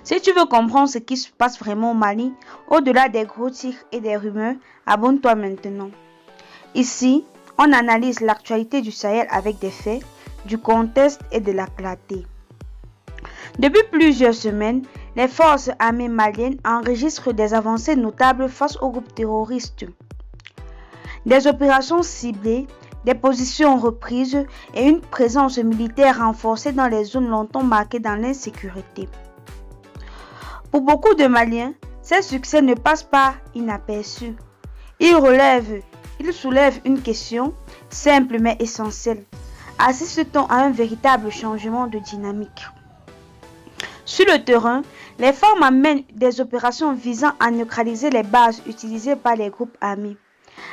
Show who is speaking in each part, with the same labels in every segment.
Speaker 1: Si tu veux comprendre ce qui se passe vraiment au Mali, au-delà des gros titres et des rumeurs, abonne-toi maintenant. Ici, on analyse l'actualité du Sahel avec des faits, du contexte et de la clarté. Depuis plusieurs semaines, les forces armées maliennes enregistrent des avancées notables face aux groupes terroristes. Des opérations ciblées, des positions reprises et une présence militaire renforcée dans les zones longtemps marquées dans l'insécurité. Pour beaucoup de Maliens, ces succès ne passent pas inaperçus. Ils soulèvent une question simple mais essentielle. Assiste-t-on à un véritable changement de dynamique? Sur le terrain, les forces mènent des opérations visant à neutraliser les bases utilisées par les groupes armés,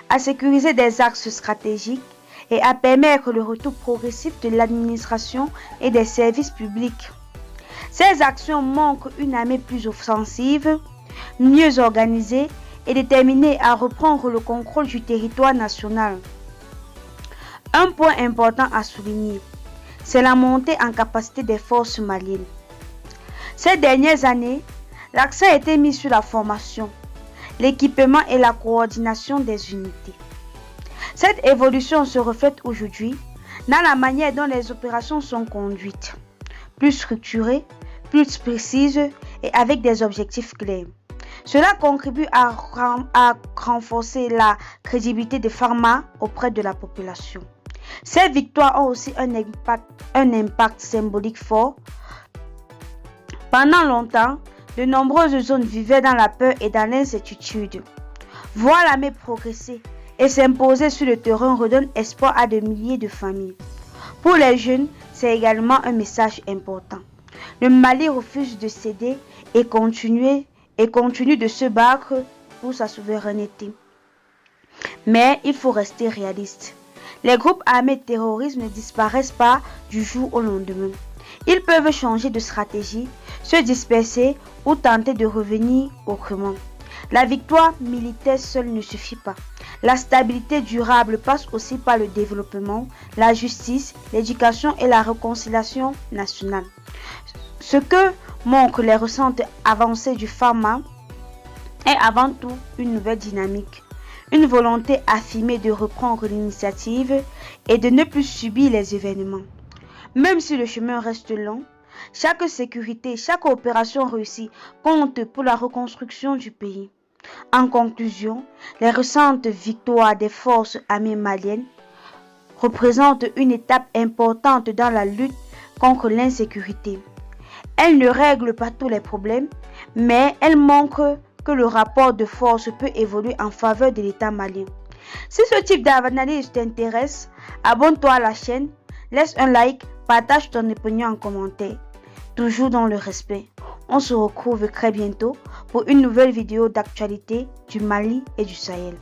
Speaker 1: à sécuriser des axes stratégiques et à permettre le retour progressif de l'administration et des services publics. Ces actions montrent une armée plus offensive, mieux organisée et déterminée à reprendre le contrôle du territoire national. Un point important à souligner, c'est la montée en capacité des forces maliennes. Ces dernières années, l'accent a été mis sur la formation, l'équipement et la coordination des unités. Cette évolution se reflète aujourd'hui dans la manière dont les opérations sont conduites, plus structurées, plus précises et avec des objectifs clairs. Cela contribue à renforcer la crédibilité de Pharma auprès de la population. Ces victoires ont aussi un impact symbolique fort. Pendant longtemps, de nombreuses zones vivaient dans la peur et dans l'incertitude. Voir l'armée progresser et s'imposer sur le terrain redonne espoir à de milliers de familles. Pour les jeunes, c'est également un message important. Le Mali refuse de céder et continue de se battre pour sa souveraineté. Mais il faut rester réaliste. Les groupes armés terroristes ne disparaissent pas du jour au lendemain. Ils peuvent changer de stratégie, se disperser ou tenter de revenir autrement. La victoire militaire seule ne suffit pas. La stabilité durable passe aussi par le développement, la justice, l'éducation et la réconciliation nationale. Ce que montrent les récentes avancées du Pharma est avant tout une nouvelle dynamique, une volonté affirmée de reprendre l'initiative et de ne plus subir les événements. Même si le chemin reste long, chaque sécurité, chaque opération réussie compte pour la reconstruction du pays. En conclusion, les récentes victoires des forces armées maliennes représentent une étape importante dans la lutte contre l'insécurité. Elles ne règlent pas tous les problèmes, mais elles montrent que le rapport de force peut évoluer en faveur de l'État malien. Si ce type d'analyse t'intéresse, abonne-toi à la chaîne, laisse un like, partage ton opinion en commentaire. Toujours dans le respect. On se retrouve très bientôt pour une nouvelle vidéo d'actualité du Mali et du Sahel.